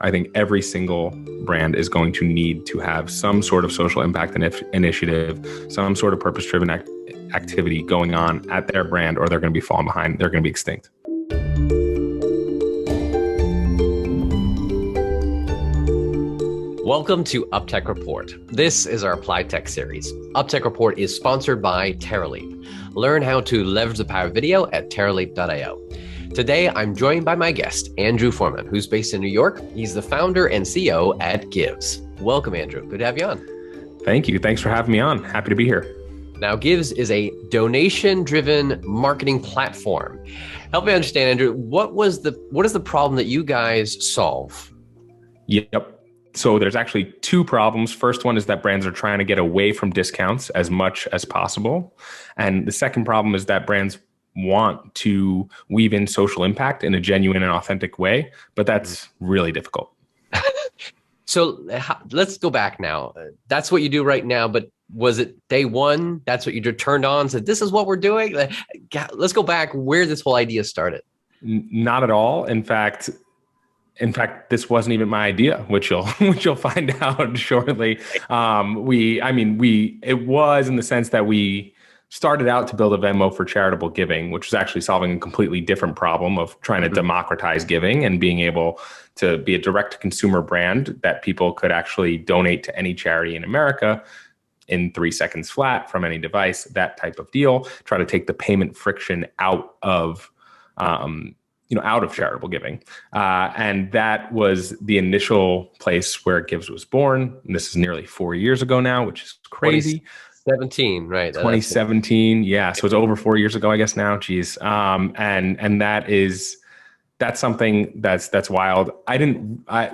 I think every single brand is going to need to have some sort of social impact initiative, some sort of purpose-driven activity going on at their brand, or they're going to be falling behind. They're going to be extinct. Welcome to UpTech Report. This is our Applied Tech series. UpTech Report is sponsored by Terraleap. Learn how to leverage the power of video at terraleap.io. Today, I'm joined by my guest, Andrew Forman, who's based in New York. He's the founder and CEO at Givz. Welcome, Andrew. Good to have you on. Thank you. Thanks for having me on. Happy to be here. Now, Givz is a donation-driven marketing platform. Help me understand, Andrew, what is the problem that you guys solve? Yep. So there's actually two problems. First one is that brands are trying to get away from discounts as much as possible. And the second problem is that brands want to weave in social impact in a genuine and authentic way, but that's really difficult. So let's go back now. That's what you do right now, but was it day one? That's what you turned on, said, this is what we're doing? Let's go back where this whole idea started. Not at all. In fact, this wasn't even my idea, which you'll find out shortly. It was in the sense that we started out to build a Venmo for charitable giving, which was actually solving a completely different problem of trying to democratize giving and being able to be a direct consumer brand that people could actually donate to any charity in America in 3 seconds flat from any device, that type of deal. Try to take the payment friction out of charitable giving. And that was the initial place where Givz was born. And this is nearly 4 years ago now, which is crazy. 2017, right? 2017. Yeah. So it's over 4 years ago, I guess now. Geez. And that's something that's wild.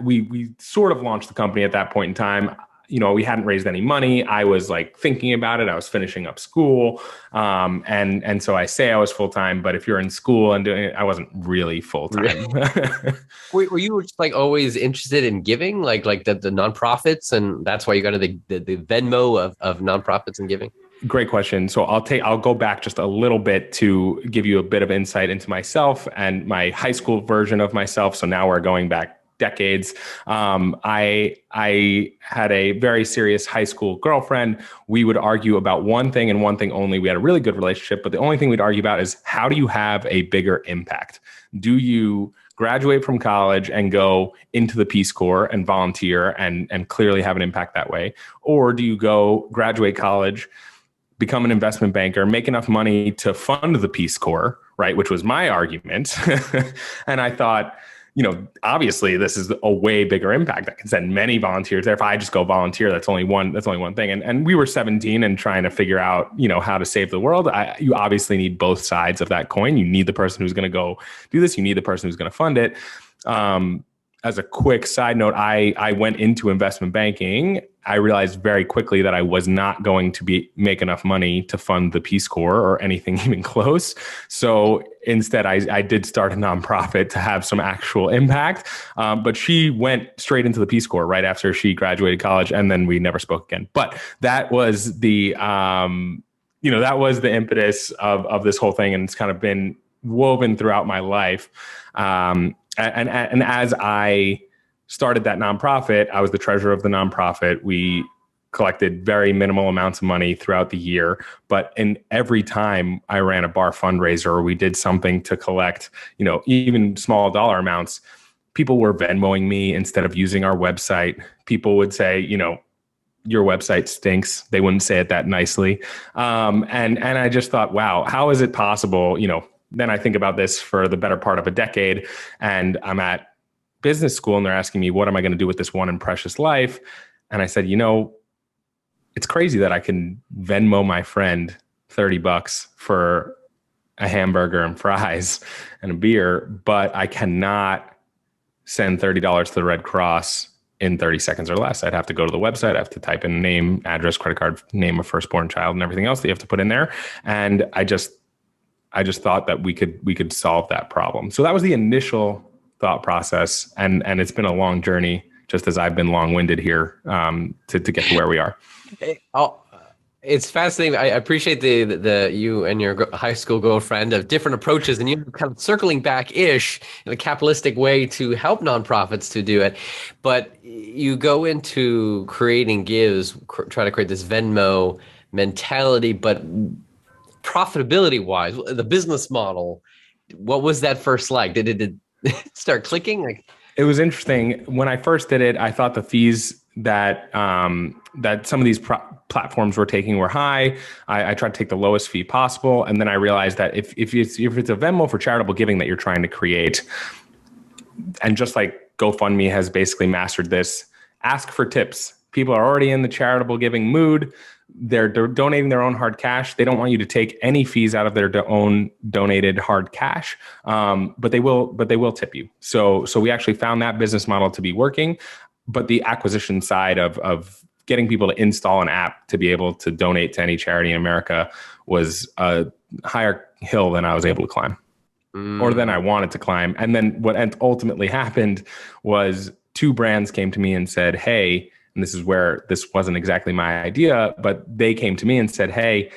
We sort of launched the company at that point in time. We hadn't raised any money. I was like thinking about it. I was finishing up school. And so I say I was full-time, but if you're in school and doing it, I wasn't really full-time. Were you just like always interested in giving, like the nonprofits, and that's why you got into the Venmo of nonprofits and giving? Great question. So I'll go back just a little bit to give you a bit of insight into myself and my high school version of myself. So now we're going back decades. I had a very serious high school girlfriend. We would argue about one thing and one thing only. We had a really good relationship, but the only thing we'd argue about is, how do you have a bigger impact? Do you graduate from college and go into the Peace Corps and volunteer and clearly have an impact that way? Or do you go graduate college, become an investment banker, make enough money to fund the Peace Corps, right? Which was my argument. And I thought, obviously this is a way bigger impact. I can send many volunteers there. If I just go volunteer, that's only one thing. And we were 17 and trying to figure out, how to save the world. You obviously need both sides of that coin. You need the person who's going to go do this. You need the person who's going to fund it. As a quick side note, I went into investment banking. I realized very quickly that I was not going to make enough money to fund the Peace Corps or anything even close. So instead, I did start a nonprofit to have some actual impact. But she went straight into the Peace Corps right after she graduated college, and then we never spoke again. But that was the impetus of this whole thing, and it's kind of been woven throughout my life. And as I started that nonprofit, I was the treasurer of the nonprofit. We collected very minimal amounts of money throughout the year. But in every time I ran a bar fundraiser or we did something to collect, even small dollar amounts, people were Venmoing me instead of using our website. People would say, your website stinks. They wouldn't say it that nicely. And I just thought, wow, how is it possible? Then I think about this for the better part of a decade, and I'm at business school and they're asking me, what am I going to do with this one and precious life? And I said, it's crazy that I can Venmo my friend $30 for a hamburger and fries and a beer, but I cannot send $30 to the Red Cross in 30 seconds or less. I'd have to go to the website. I have to type in name, address, credit card, name of firstborn child, and everything else that you have to put in there. And I just thought that we could solve that problem. So that was the initial thought process, and it's been a long journey, just as I've been long-winded here to get to where we are. It's fascinating. I appreciate the you and your high school girlfriend of different approaches, and you kind of circling back-ish in a capitalistic way to help nonprofits to do it. But you go into creating Givz, try to create this Venmo mentality, but profitability-wise, the business model, what was that first like? Did it start clicking? Like, It was interesting. When I first did it, I thought the fees that that some of these platforms were taking were high. I tried to take the lowest fee possible, and then I realized that if it's a Venmo for charitable giving that you're trying to create, and just like GoFundMe has basically mastered this, ask for tips. People are already in the charitable giving mood. They're donating their own hard cash. They don't want you to take any fees out of their own donated hard cash, but they will tip you. So we actually found that business model to be working, but the acquisition side of getting people to install an app to be able to donate to any charity in America was a higher hill than I was able to climb, or than I wanted to climb. And then what ultimately happened was two brands came to me and said, "Hey," and this is where this wasn't exactly my idea, but they came to me and said, "Hey,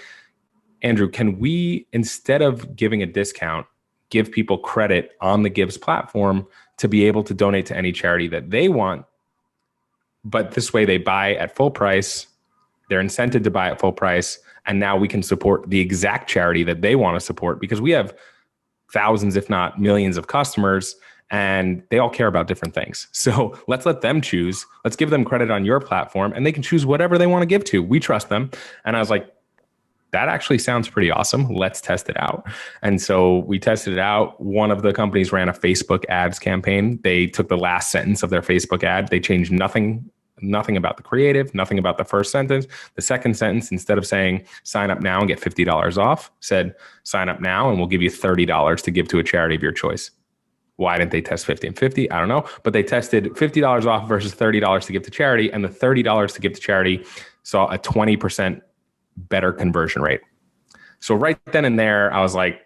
Andrew, can we, instead of giving a discount, give people credit on the Givz platform to be able to donate to any charity that they want? But this way they buy at full price, they're incented to buy at full price, and now we can support the exact charity that they want to support, because we have thousands, if not millions of customers, and they all care about different things. So let's let them choose. Let's give them credit on your platform, and they can choose whatever they want to give to. We trust them." And I was like, that actually sounds pretty awesome. Let's test it out. And so we tested it out. One of the companies ran a Facebook ads campaign. They took the last sentence of their Facebook ad. They changed nothing about the creative, nothing about the first sentence. The second sentence, instead of saying sign up now and get $50 off, said sign up now and we'll give you $30 to give to a charity of your choice. Why didn't they test 50 and 50? I don't know. But they tested $50 off versus $30 to give to charity. And the $30 to give to charity saw a 20% better conversion rate. So right then and there, I was like,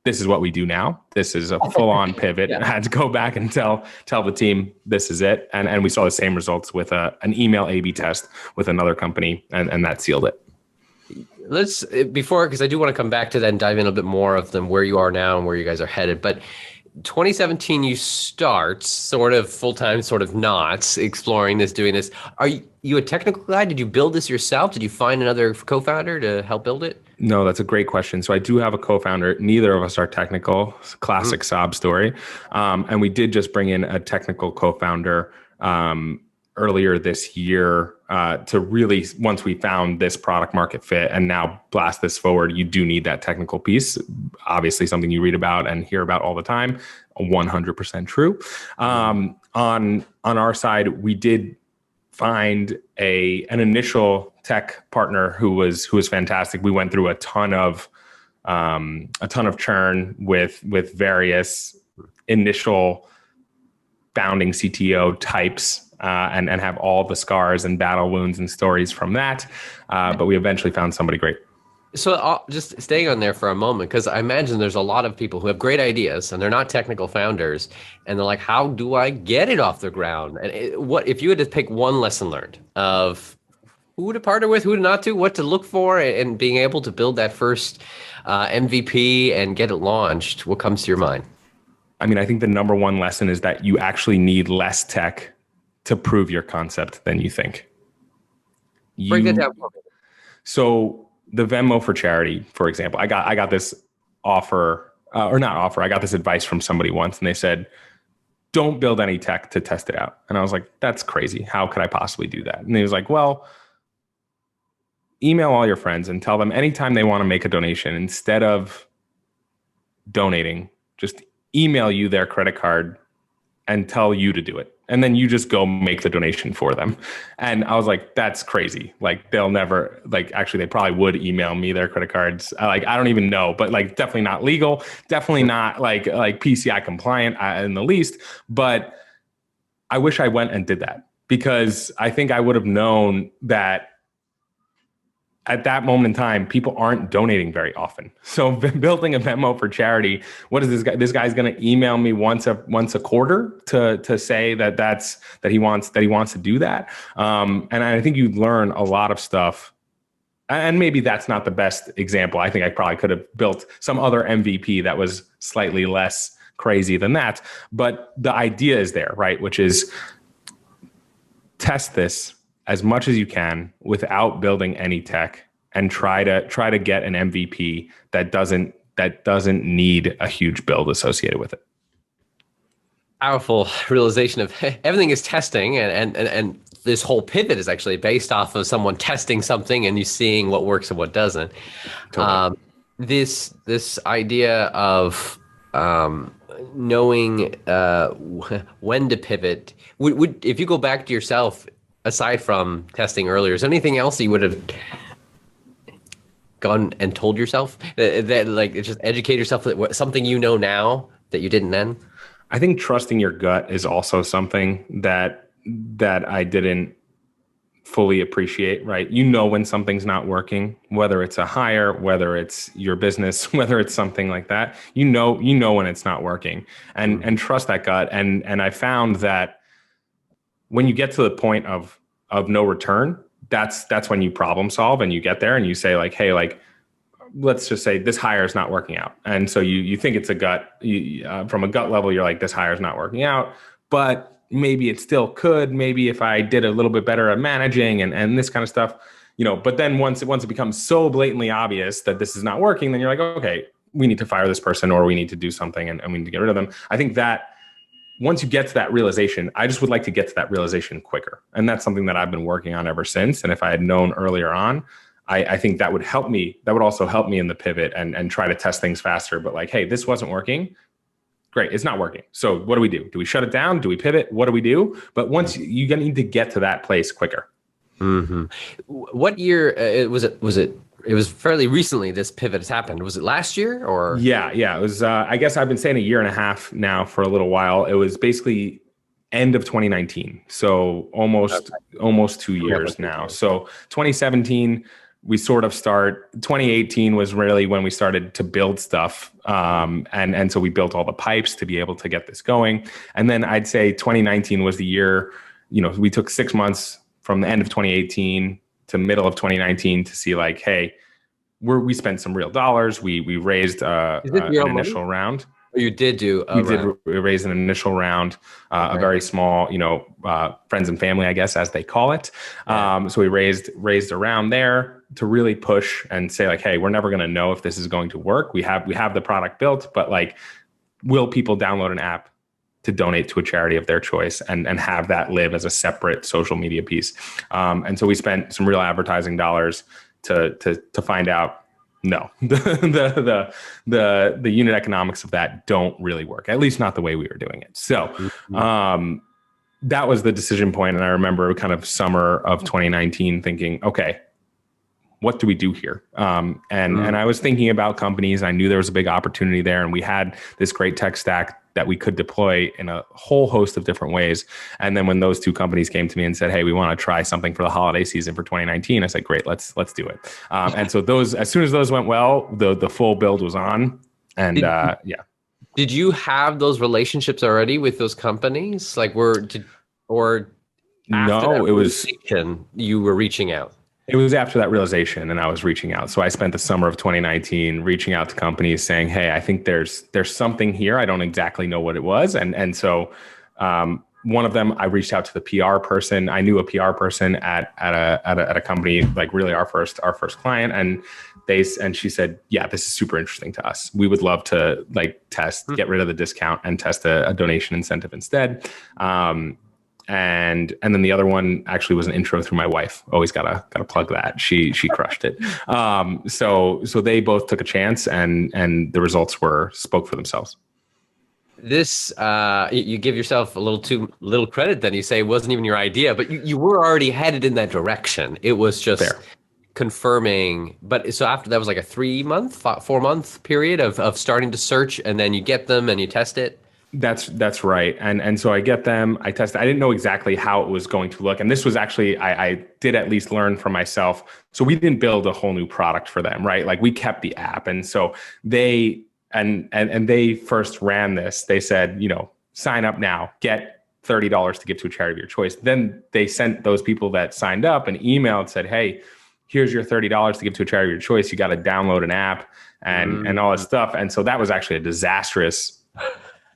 this is what we do now. This is a full-on pivot. Yeah. I had to go back and tell the team this is it. And we saw the same results with an email A/B test with another company, and that sealed it. Because I do want to come back to that and dive in a bit more of them, where you are now and where you guys are headed. But 2017, you start sort of full-time, sort of not, exploring this, doing this. Are you a technical guy? Did you build this yourself? Did you find another co-founder to help build it? No, that's a great question. So I do have a co-founder. Neither of us are technical. Classic sob story. And we did just bring in a technical co-founder earlier this year to really, once we found this product market fit and now blast this forward, you do need that technical piece. Obviously something you read about and hear about all the time, 100% true. On our side, we did find an initial tech partner who was fantastic. We went through a ton of churn with various initial founding CTO types, and have all the scars and battle wounds and stories from that. But we eventually found somebody great. So just staying on there for a moment, because I imagine there's a lot of people who have great ideas and they're not technical founders, and they're like, how do I get it off the ground? And what if you had to pick one lesson learned of who to partner with, who to not to, what to look for, and being able to build that first MVP and get it launched, what comes to your mind? I mean, I think the number one lesson is that you actually need less tech to prove your concept than you think. Break that down for me. So the Venmo for charity, for example, I got this offer, or not offer, I got this advice from somebody once, and they said, don't build any tech to test it out. And I was like, that's crazy. How could I possibly do that? And he was like, well, email all your friends and tell them anytime they want to make a donation, instead of donating, just email you their credit card and tell you to do it. And then you just go make the donation for them. And I was like, that's crazy. Like, they'll never, like, actually they probably would email me their credit cards. Like, I don't even know, but like, definitely not legal, definitely not like PCI compliant in the least. But I wish I went and did that, because I think I would have known that at that moment in time, people aren't donating very often. So building a Venmo for charity, what is this guy? This guy's going to email me once a quarter to say that he wants to do that. And I think you learn a lot of stuff And maybe that's not the best example. I think I probably could have built some other MVP that was slightly less crazy than that. But the idea is there, right? Which is test this as much as you can without building any tech, and try to get an MVP that doesn't need a huge build associated with it. Powerful realization of everything is testing, and this whole pivot is actually based off of someone testing something and you seeing what works and what doesn't. Totally. This idea of knowing when to pivot, would if you go back to yourself, aside from testing earlier, is there anything else that you would have gone and told yourself that like just educate yourself with something you know now that you didn't then? I think trusting your gut is also something that I didn't fully appreciate, right? You know when something's not working, whether it's a hire, whether it's your business, whether it's something like that. You know when it's not working, and trust that gut. And I found that when you get to the point of no return, that's when you problem solve and you get there and you say like, hey, like, let's just say this hire is not working out. And so you think it's a gut, from a gut level, you're like, this hire is not working out, but maybe it still could. Maybe if I did a little bit better at managing and this kind of stuff, but then once it becomes so blatantly obvious that this is not working, then you're like, okay, we need to fire this person, or we need to do something and we need to get rid of them. I think that once you get to that realization, I just would like to get to that realization quicker. And that's something that I've been working on ever since. And if I had known earlier on, I think that would help me. That would also help me in the pivot and try to test things faster. But like, hey, this wasn't working. Great, it's not working. So what do we do? Do we shut it down? Do we pivot? What do we do? But once you need to get to that place quicker. Mm-hmm. What year was it? It was fairly recently this pivot has happened. Was it last year or? Yeah. It was, I guess I've been saying a year and a half now for a little while. It was basically end of 2019. So almost 2 years now. So 2017, we sort of 2018 was really when we started to build stuff. And so we built all the pipes to be able to get this going. And then I'd say 2019 was the year, we took 6 months from the end of 2018 to middle of 2019 to see like, hey, we spent some real dollars. We raised an initial round. You did do we raised an initial round, a very small, friends and family, I guess, as they call it. So we raised a round there to really push and say like, hey, we're never going to know if this is going to work. We have the product built, but like, will people download an app to donate to a charity of their choice and have that live as a separate social media piece? And so we spent some real advertising dollars to find out, no, the unit economics of that don't really work, at least not the way we were doing it. So that was the decision point. And I remember kind of summer of 2019 thinking, okay, what do we do here? And I was thinking about companies. I knew there was a big opportunity there, and we had this great tech stack that we could deploy in a whole host of different ways. And then when those two companies came to me and said, hey, we want to try something for the holiday season for 2019, I said, great, let's do it. And so as soon as those went well, the full build was on. And Did you have those relationships already with those companies? Like no, it was, you were reaching out. It was after that realization, and I was reaching out. So I spent the summer of 2019 reaching out to companies saying, hey, I think there's something here. I don't exactly know what it was. And so one of them, I reached out to the PR person. I knew a PR person at a company, like really our first client. And she said, yeah, this is super interesting to us. We would love to like get rid of the discount and test a donation incentive instead. And then the other one actually was an intro through my wife. Always gotta plug that. She crushed it. So they both took a chance, and the results spoke for themselves. This you give yourself a little too little credit. Then you say it wasn't even your idea, but you were already headed in that direction. It was just Fair. Confirming. But so after that was like a 4-month period of starting to search, and then you get them and you test it. That's right. And so I get them, I test. I didn't know exactly how it was going to look. And this was actually, I did at least learn for myself. So we didn't build a whole new product for them, right? Like we kept the app. And so they first ran this. They said, sign up now, get $30 to give to a charity of your choice. Then they sent those people that signed up an email and said, hey, here's your $30 to give to a charity of your choice. You got to download an app and all that stuff. And so that was actually a disastrous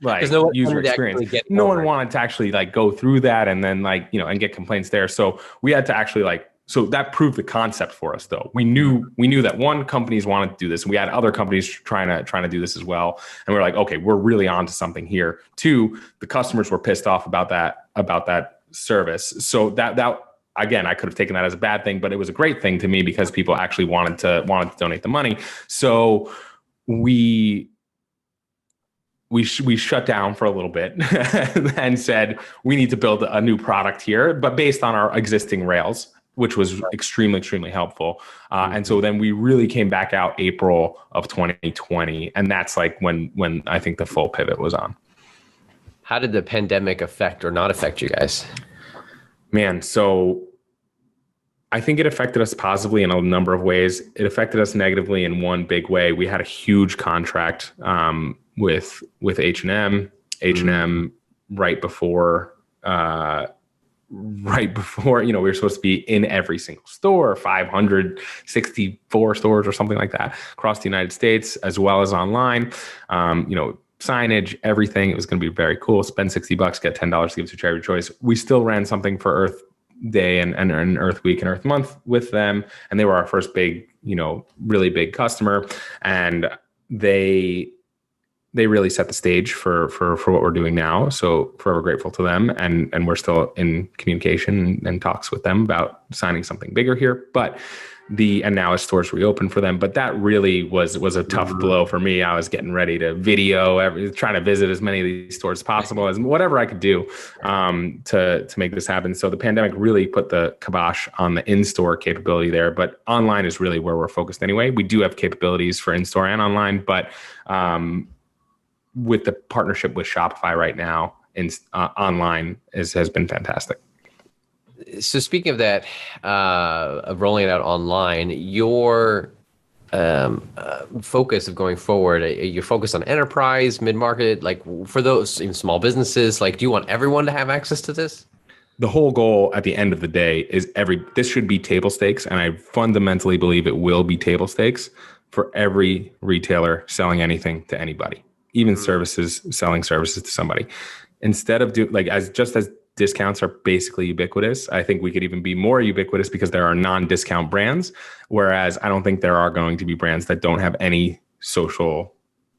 like user experience. No one wanted to actually like go through that and then like, you know, and get complaints there. So we had to actually like, so that proved the concept for us though. We knew that one, companies wanted to do this and we had other companies trying to do this as well. And we were like, okay, we're really on to something here. Two, the customers were pissed off about that service. So that again, I could have taken that as a bad thing, but it was a great thing to me because people actually wanted to donate the money. So we shut down for a little bit and said, we need to build a new product here, but based on our existing Rails, which was extremely, extremely helpful. And so then we really came back out April of 2020. And that's like when I think the full pivot was on. How did the pandemic affect or not affect you guys? Man, so I think it affected us positively in a number of ways. It affected us negatively in one big way. We had a huge contract with H&M. H&M right before, you know, we were supposed to be in every single store, 564 stores or something like that across the United States, as well as online. You know, signage, everything. It was going to be very cool. Spend $60, get $10 to give to charity of choice. We still ran something for Earth Day and Earth Week and Earth Month with them. And they were our first big, you know, really big customer. And they really set the stage for what we're doing now. So forever grateful to them. And we're still in communication and talks with them about signing something bigger here. And now as stores reopen for them. But that really was a tough blow for me. I was getting ready to trying to visit as many of these stores as possible, as whatever I could do to make this happen. So the pandemic really put the kibosh on the in-store capability there. But online is really where we're focused anyway. We do have capabilities for in-store and online, but with the partnership with Shopify right now, online has been fantastic. So speaking of that, of rolling it out online, your focus of going forward, you're focused on enterprise, mid-market, like for those in small businesses, like do you want everyone to have access to this? The whole goal at the end of the day is this should be table stakes. And I fundamentally believe it will be table stakes for every retailer selling anything to anybody, even services, selling services to somebody. Instead of as discounts are basically ubiquitous, I think we could even be more ubiquitous because there are non-discount brands, whereas I don't think there are going to be brands that don't have any social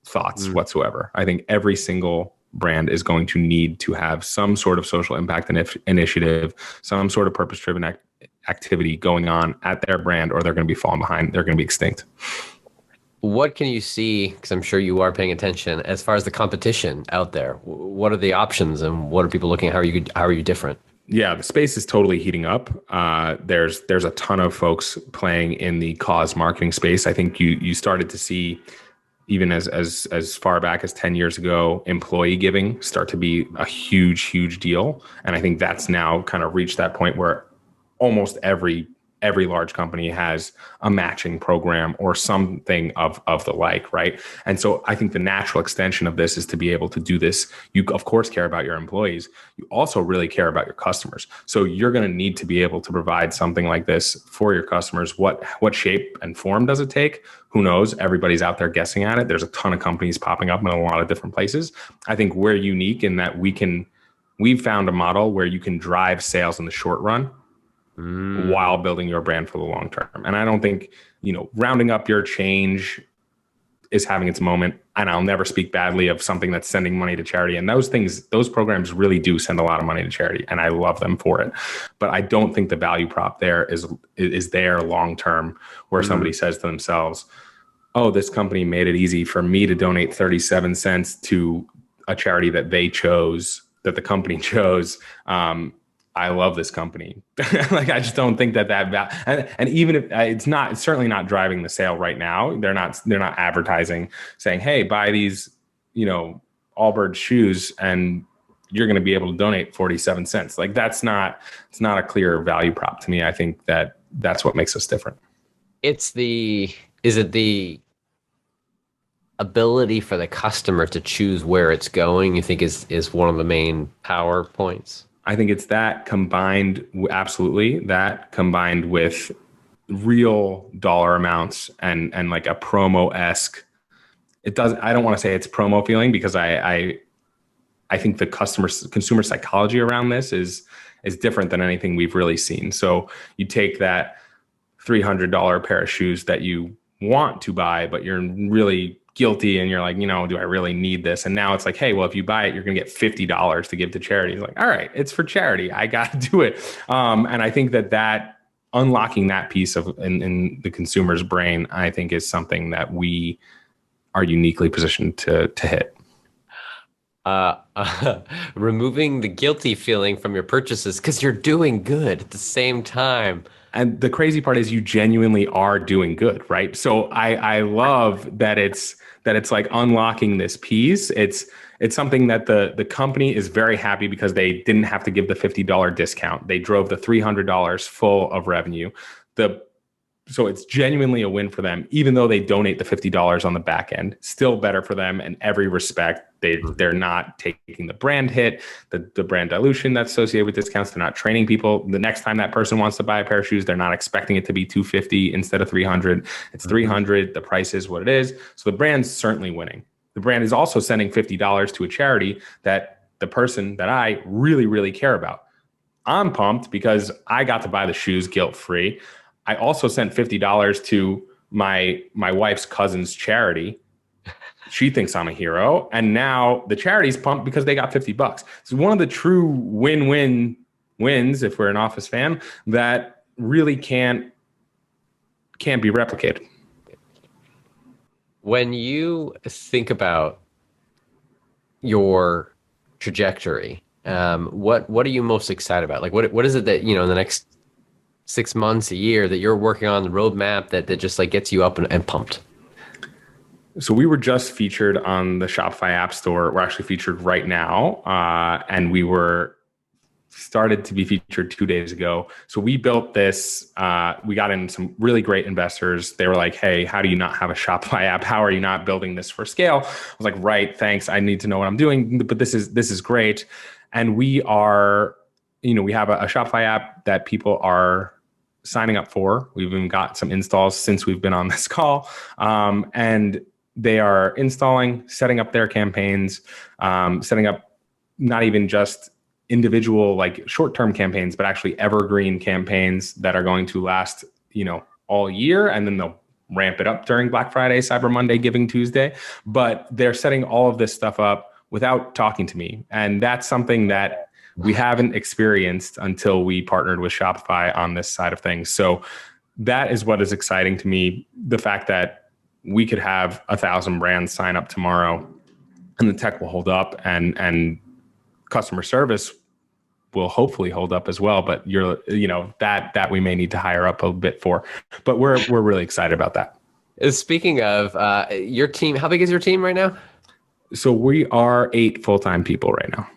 thoughts whatsoever. I think every single brand is going to need to have some sort of social impact initiative, some sort of purpose-driven activity going on at their brand, or they're going to be falling behind. They're going to be extinct. What can you see, because I'm sure you are paying attention, as far as the competition out there? What are the options and what are people looking at? How are you different? Yeah, the space is totally heating up. There's a ton of folks playing in the cause marketing space. I think you started to see, even as far back as 10 years ago, employee giving start to be a huge deal. And I think that's now kind of reached that point where almost every large company has a matching program or something of the like, right? And so I think the natural extension of this is to be able to do this. You, of course, care about your employees. You also really care about your customers. So you're going to need to be able to provide something like this for your customers. What shape and form does it take? Who knows? Everybody's out there guessing at it. There's a ton of companies popping up in a lot of different places. I think we're unique in that we've found a model where you can drive sales in the short run while building your brand for the long term. And I don't think, rounding up your change is having its moment. And I'll never speak badly of something that's sending money to charity. And those programs really do send a lot of money to charity. And I love them for it. But I don't think the value prop there is there long term, where somebody says to themselves, oh, this company made it easy for me to donate 37 cents to a charity that the company chose. I love this company. I just don't think and even if it's certainly not driving the sale right now. They're not advertising saying, hey, buy these, Allbirds shoes and you're going to be able to donate 47 cents. It's not a clear value prop to me. I think that's what makes us different. Is it the ability for the customer to choose where it's going, you think is one of the main power points? I think it's that combined with real dollar amounts and like a promo-esque. I don't want to say it's promo feeling, because I think the consumer psychology around this is different than anything we've really seen. So you take that $300 pair of shoes that you want to buy, but you're really guilty and you're like, do I really need this? And now it's like, hey, well, if you buy it, you're going to get $50 to give to charity. It's like, all right, it's for charity. I got to do it. And I think that unlocking that piece of in the consumer's brain, I think, is something that we are uniquely positioned to hit. Removing the guilty feeling from your purchases because you're doing good at the same time. And the crazy part is you genuinely are doing good, right? So I love that it's like unlocking this piece. It's something that the company is very happy because they didn't have to give the $50 discount. They drove the $300 full of revenue. So it's genuinely a win for them, even though they donate the $50 on the back end. Still better for them in every respect. They're not taking the brand hit, the brand dilution that's associated with discounts. They're not training people. The next time that person wants to buy a pair of shoes, they're not expecting it to be $250 instead of $300. It's $300. The price is what it is. So the brand's certainly winning. The brand is also sending $50 to a charity that the person that I really, really care about. I'm pumped because I got to buy the shoes guilt-free. I also sent $50 to my wife's cousin's charity. She thinks I'm a hero. And now the charity's pumped because they got $50. It's one of the true win-win wins, if we're an Office fan, that really can't be replicated. When you think about your trajectory, what are you most excited about? Like what is it that, in the next 6 months, a year, that you're working on, the roadmap that just like gets you up and pumped? So we were just featured on the Shopify App Store. We're actually featured right now, and we were started to be featured 2 days ago. So we built this. We got in some really great investors. They were like, "Hey, how do you not have a Shopify app? How are you not building this for scale?" I was like, "Right, thanks. I need to know what I'm doing, but this is great." And we are, we have a Shopify app that people are signing up for. We've even got some installs since we've been on this call, and they are installing, setting up their campaigns, setting up not even just individual like short-term campaigns, but actually evergreen campaigns that are going to last, all year, and then they'll ramp it up during Black Friday, Cyber Monday, Giving Tuesday. But they're setting all of this stuff up without talking to me, and that's something that we haven't experienced until we partnered with Shopify on this side of things. So that is what is exciting to me. The fact that we could have 1,000 brands sign up tomorrow, and the tech will hold up, and customer service will hopefully hold up as well. But that we may need to hire up a bit for. But we're really excited about that. Speaking of your team, how big is your team right now? So we are 8 full-time people right now.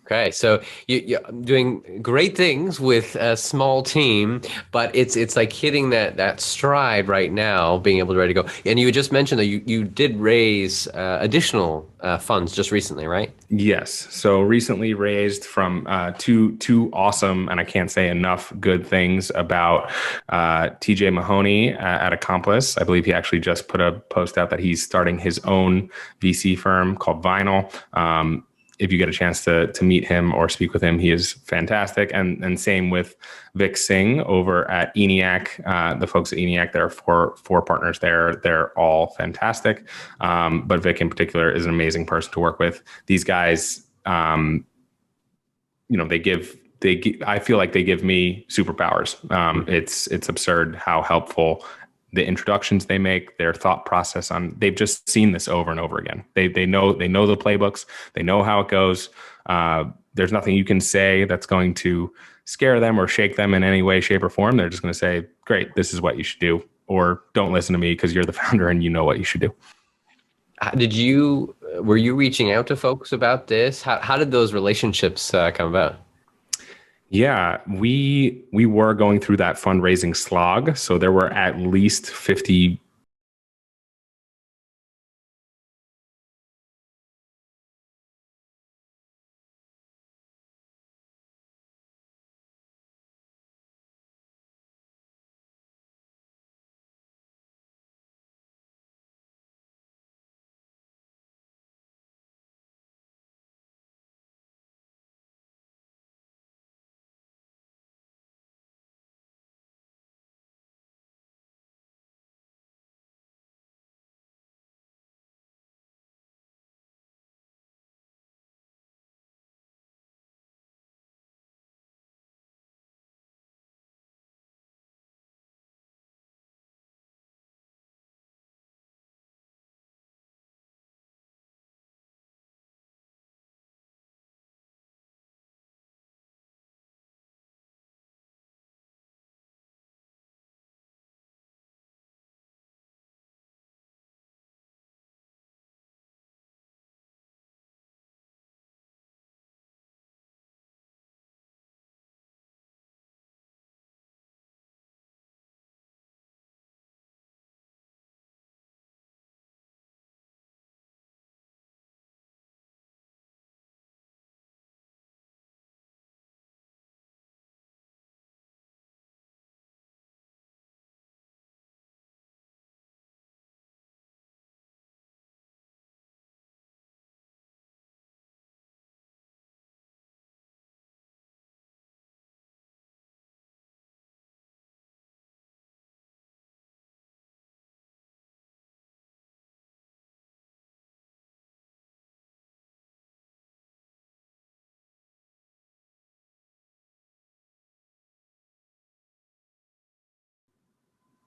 Okay, so you're doing great things with a small team, but it's like hitting that stride right now, being able to ready to go. And you just mentioned that you did raise additional funds just recently, right? Yes. So recently raised from two awesome, and I can't say enough good things about TJ Mahoney at Accomplice. I believe he actually just put a post out that he's starting his own VC firm called Vinyl. If you get a chance to meet him or speak with him, he is fantastic. And same with Vic Singh over at ENIAC. The folks at ENIAC, there are four partners there. They're all fantastic. But Vic in particular is an amazing person to work with. These guys, I feel like they give me superpowers. It's absurd how helpful the introductions they make, their thought process on, they've just seen this over and over again. They know the playbooks, they know how it goes. There's nothing you can say that's going to scare them or shake them in any way, shape, or form. They're just going to say, great, this is what you should do, or don't listen to me because you're the founder and you know what you should do. Were you reaching out to folks about this? How did those relationships come about? Yeah, we were going through that fundraising slog. So there were at least 50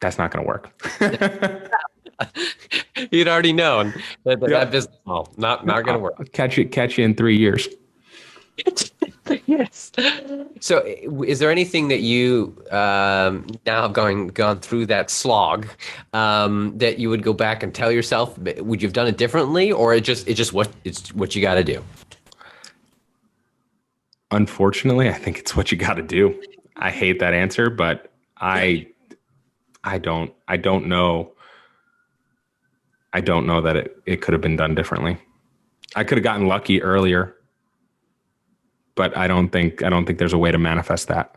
that's not going to work. You'd already known that Yep. business model not going to work. I'll catch you in 3 years. Yes. So, is there anything that you now have gone through that slog that you would go back and tell yourself? Would you have done it differently, or it's what you got to do? Unfortunately, I think it's what you got to do. I hate that answer, but I don't know. I don't know that it could have been done differently. I could have gotten lucky earlier, but I don't think there's a way to manifest that.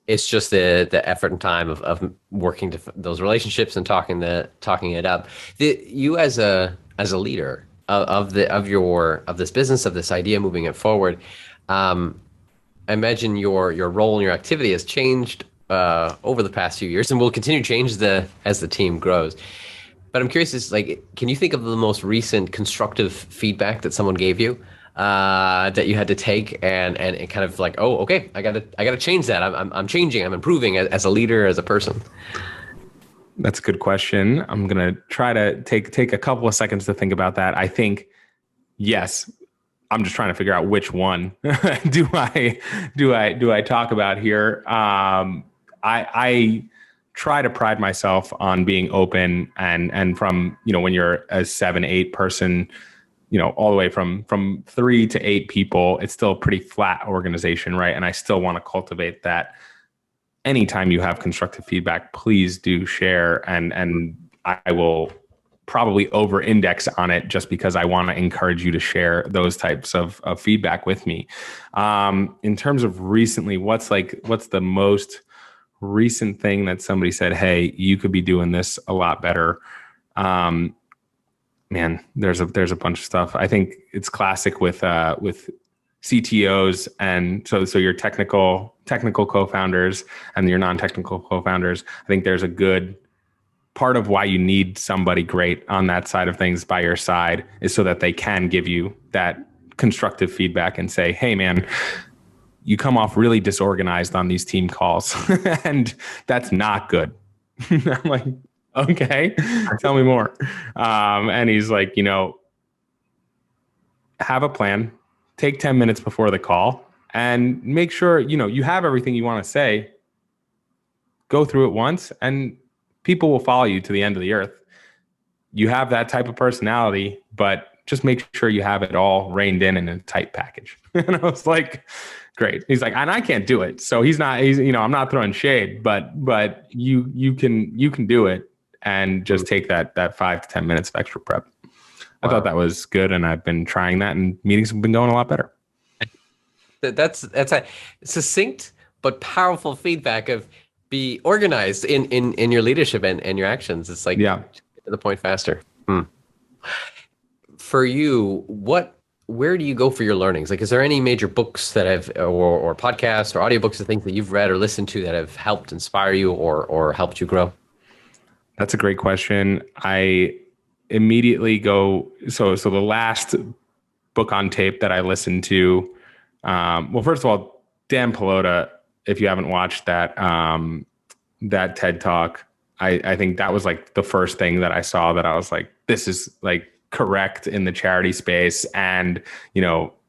It's just the effort and time of working to those relationships and talking it up. You as a leader of this business, of this idea, moving it forward. I imagine your role and your activity has changed over the past few years, and will continue to change as the team grows. But I'm curious, can you think of the most recent constructive feedback that someone gave you that you had to take and kind of like, oh, okay, I gotta change that. I'm changing. I'm improving as a leader, as a person. That's a good question. I'm gonna try to take a couple of seconds to think about that. I think yes. I'm just trying to figure out which one do I talk about here. I try to pride myself on being open and from, when you're a 7-8 person, all the way from 3 to 8 people, it's still a pretty flat organization, right? And I still want to cultivate that. Anytime you have constructive feedback, please do share, and I will probably over index on it just because I want to encourage you to share those types of feedback with me. In terms of recently, what's the most recent thing that somebody said, hey, you could be doing this a lot better? Man, there's a bunch of stuff. I think it's classic with CTOs, and so your technical co-founders and your non-technical co-founders. I think there's a good part of why you need somebody great on that side of things by your side is so that they can give you that constructive feedback and say, hey man, you come off really disorganized on these team calls and that's not good. I'm like, okay, tell me more. And he's like, have a plan, take 10 minutes before the call and make sure, you have everything you want to say, go through it once, and people will follow you to the end of the earth. You have that type of personality, but just make sure you have it all reined in a tight package. And I was like, great. He's like, and I can't do it. So he's I'm not throwing shade, but you can do it, and just take that 5 to 10 minutes of extra prep. I thought that was good, and I've been trying that, and meetings have been going a lot better. That's a succinct but powerful feedback of be organized in your leadership and your actions. It's like, get to the point faster. For you, where do you go for your learnings? Like, is there any major books that have, or podcasts or audiobooks or things that you've read or listened to that have helped inspire you or helped you grow? That's a great question. I immediately go, so the last book on tape that I listened to, well, first of all, Dan Pelota, if you haven't watched that TED Talk, I think that was like the first thing that I saw that I was like, this is like correct in the charity space. And,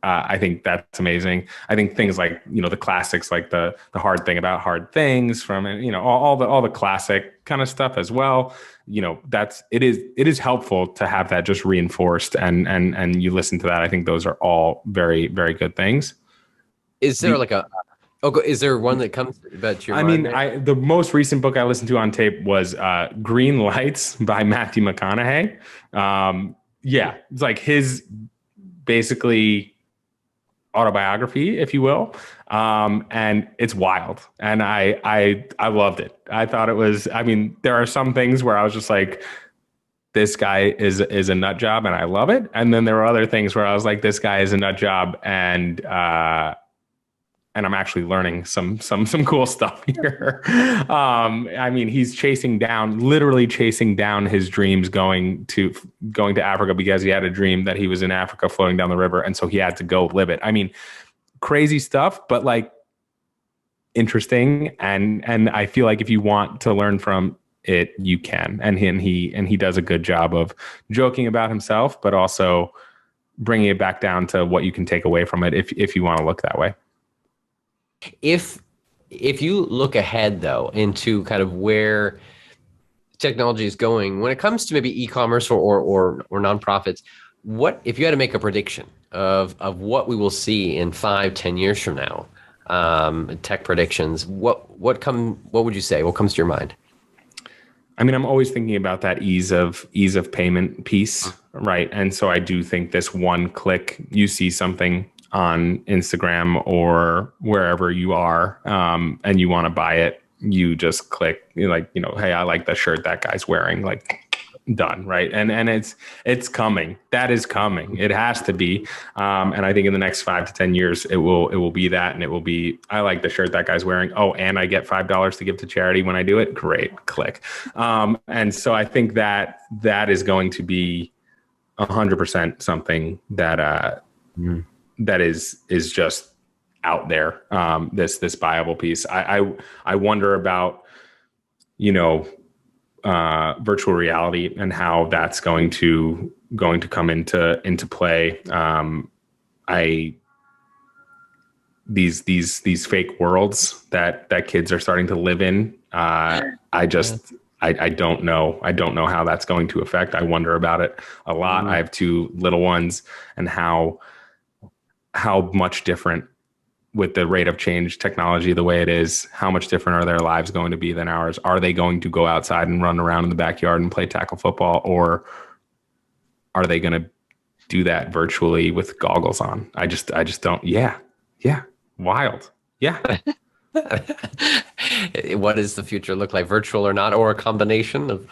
I think that's amazing. I think things like, the classics, like the hard thing about hard things from, all the classic kind of stuff as well. It is helpful to have that just reinforced and you listen to that. I think those are all very, very good things. Is there is there one that comes about your mind? The most recent book I listened to on tape was Green Lights by Matthew McConaughey. It's like his basically autobiography, if you will. And it's wild. And I loved it. I thought it was, there are some things where I was just like, this guy is a nut job and I love it. And then there were other things where I was like, this guy is a nut job and I'm actually learning some cool stuff here. He's literally chasing down his dreams, going to Africa because he had a dream that he was in Africa floating down the river. And so he had to go live it. Crazy stuff, but like interesting. And I feel like if you want to learn from you can. And he does a good job of joking about himself, but also bringing it back down to what you can take away from it if you want to look that way. If you look ahead though into kind of where technology is going when it comes to maybe e-commerce or nonprofits, what if you had to make a prediction of what we will see in 5-10 years from now, tech predictions, what would you say? What comes to your mind? I mean, I'm always thinking about that ease of payment piece, right? And so I do think this one click, you see something on Instagram or wherever you are, and you want to buy it, you just click, like, hey, I like the shirt that guy's wearing, like, done, right? And it's coming. That is coming. It has to be. And I think in the next 5 to 10 years, it will be that, and it will be, I like the shirt that guy's wearing. Oh, and I get $5 to give to charity when I do it. Great, click. And so I think that is going to be 100% something that that is just out there. This viable piece. I wonder about, virtual reality and how that's going to come into play. These fake worlds that kids are starting to live in. I don't know. I don't know how that's going to affect. I wonder about it a lot. I have 2 little ones, and how much different, with the rate of change, technology the way it is, how much different are their lives going to be than ours? Are they going to go outside and run around in the backyard and play tackle football, or are they going to do that virtually with goggles on? I just don't. Yeah. Wild. Yeah. What does the future look like, virtual or not, or a combination of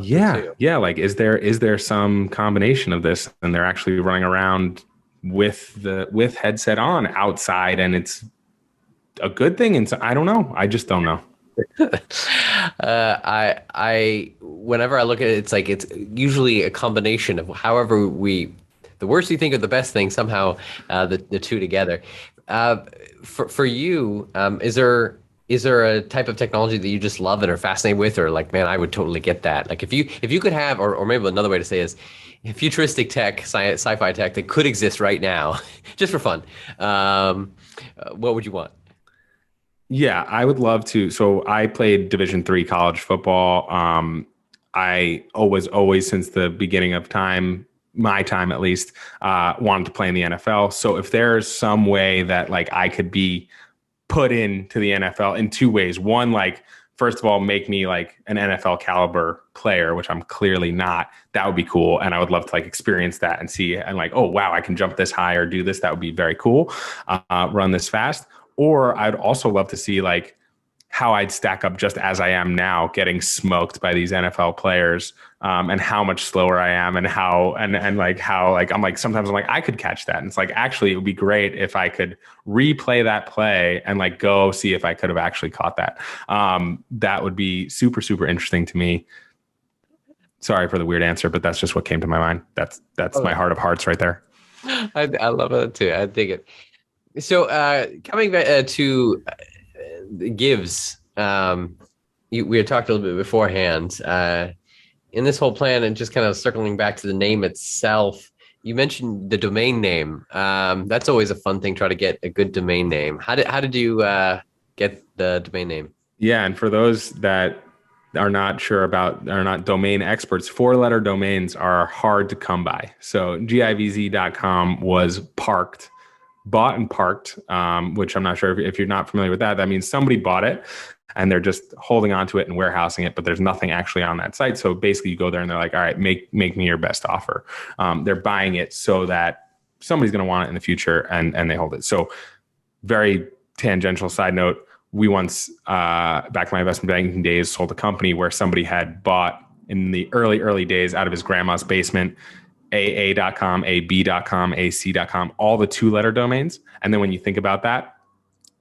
yeah. the two? Yeah. Like, is there some combination of this, and they're actually running around with headset on outside, and it's a good thing? And so I don't know. I just don't know. I whenever I look at it, it's like, it's usually a combination of however the worst you think of the best thing, somehow the two together. For you, is there a type of technology that you just love and are fascinated with, or like, man, I would totally get that? Like, if you could have, or maybe another way to say is, futuristic tech, sci-fi tech that could exist right now, just for fun, what would you want? Yeah, I would love to. So I played Division III college football. I always since the beginning of time, my time at least, wanted to play in the NFL. So if there's some way that, like, I could be put into the NFL in 2 ways. One, like, first of all, make me like an NFL caliber player, which I'm clearly not. That would be cool. And I would love to, like, experience that and see, and like, oh, wow, I can jump this high or do this. That would be very cool. Run this fast. Or I'd also love to see, like, how I'd stack up just as I am now, getting smoked by these NFL players, and how much slower I am, and how I'm like, sometimes I'm like, I could catch that. And it's like, actually, it would be great if I could replay that play and, like, go see if I could have actually caught that. That would be super, super interesting to me. Sorry for the weird answer, but that's just what came to my mind. That's my heart of hearts right there. I love it too. I dig it. So coming back to Givz, we had talked a little bit beforehand. In this whole plan, and just kind of circling back to the name itself, you mentioned the domain name. That's always a fun thing, try to get a good domain name. How did you get the domain name? Yeah, and for those that are not domain experts, 4-letter domains are hard to come by. So givz.com was bought and parked, which I'm not sure if you're not familiar with that. That means somebody bought it and they're just holding on to it and warehousing it, but there's nothing actually on that site. So basically you go there and they're like, all right, make me your best offer. They're buying it so that somebody's going to want it in the future, and they hold it. So very tangential side note, we once, back in my investment banking days, sold a company where somebody had bought in the early days out of his grandma's basement, AA.com, AB.com, AC.com, all the 2-letter domains. And then when you think about that,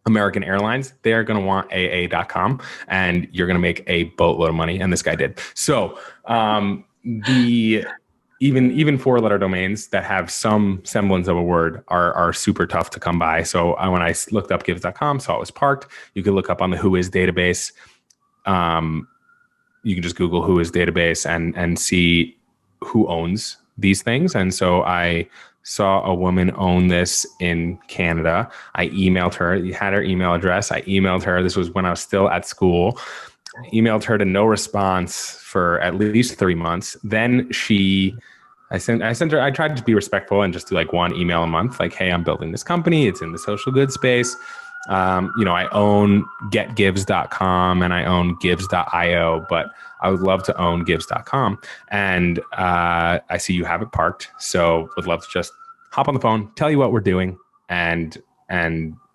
American Airlines, they are going to want AA.com, and you're going to make a boatload of money. And this guy did. So even 4-letter domains that have some semblance of a word are super tough to come by. So when I looked up Givz.com, saw it was parked. You could look up on the Whois database. you can just Google who is database and see who owns these things. And so I saw a woman own this in Canada. I emailed her. You had her email address. I emailed her. This was when I was still at school. Emailed her to no response for at least 3 months. Then I sent her, I tried to be respectful and just do like one email a month. Like, hey, I'm building this company. It's in the social goods space. I own getgivz.com and I own givz.io, but I would love to own givz.com. And I see you have it parked. So would love to just hop on the phone, tell you what we're doing. And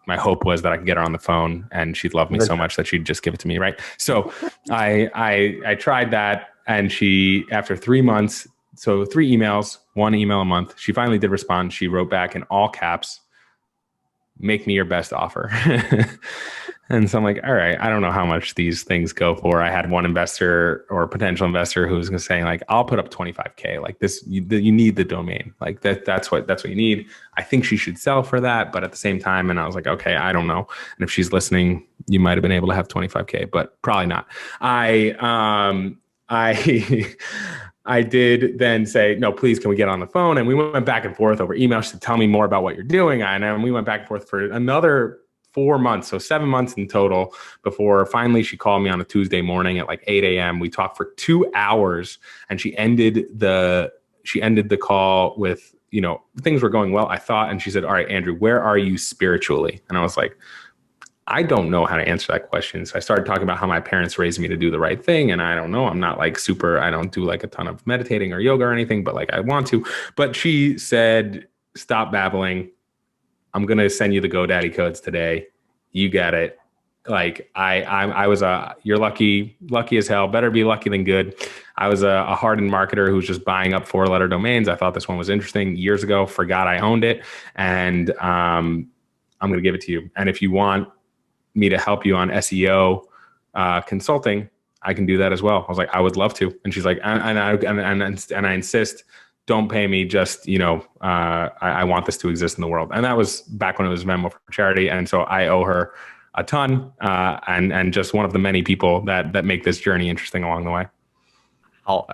my hope was that I could get her on the phone and she'd love me so much that she'd just give it to me. Right. So I tried that. And she, after 3 months, so 3 emails, 1 email a month, she finally did respond. She wrote back in all caps, make me your best offer. And so I'm like, all right, I don't know how much these things go for. I had one investor or potential investor who was going to say like, I'll put up 25K like this. You need the domain. Like that's what you need. I think she should sell for that. But at the same time, and I was like, okay, I don't know. And if she's listening, you might've been able to have 25K, but probably not. I did then say, no, please, can we get on the phone? And we went back and forth over email. She said, tell me more about what you're doing. And we went back and forth for another 4 months. So 7 months in total before finally she called me on a Tuesday morning at like 8 a.m. We talked for 2 hours and she ended the call with, things were going well, I thought. And she said, all right, Andrew, where are you spiritually? And I was like, I don't know how to answer that question. So I started talking about how my parents raised me to do the right thing. And I don't know, I'm not like I don't do like a ton of meditating or yoga or anything, but like I want to. But she said, stop babbling. I'm going to send you the GoDaddy codes today. You get it. Like I was you're lucky as hell. Better be lucky than good. I was a hardened marketer who was just buying up 4-letter domains. I thought this one was interesting years ago, forgot I owned it. And I'm going to give it to you. And if you want me to help you on SEO consulting, I can do that as well. I was like, I would love to. And she's like, and I insist, don't pay me. Just, I want this to exist in the world. And that was back when it was Venmo for Charity. And so I owe her a ton, and just one of the many people that make this journey interesting along the way. Oh,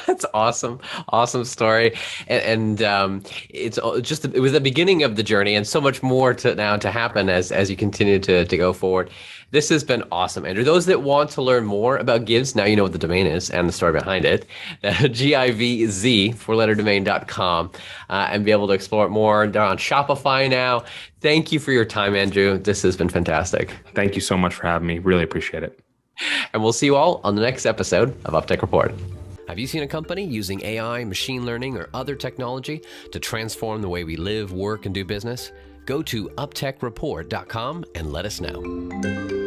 that's awesome. Awesome story. And it was the beginning of the journey and so much more to happen as you continue to go forward. This has been awesome, Andrew. Those that want to learn more about Givz, now you know what the domain is and the story behind it, Givz, 4letterdomain.com, and be able to explore it more. They're on Shopify now. Thank you for your time, Andrew. This has been fantastic. Thank you so much for having me. Really appreciate it. And we'll see you all on the next episode of UpTech Report. Have you seen a company using AI, machine learning, or other technology to transform the way we live, work, and do business? Go to uptechreport.com and let us know.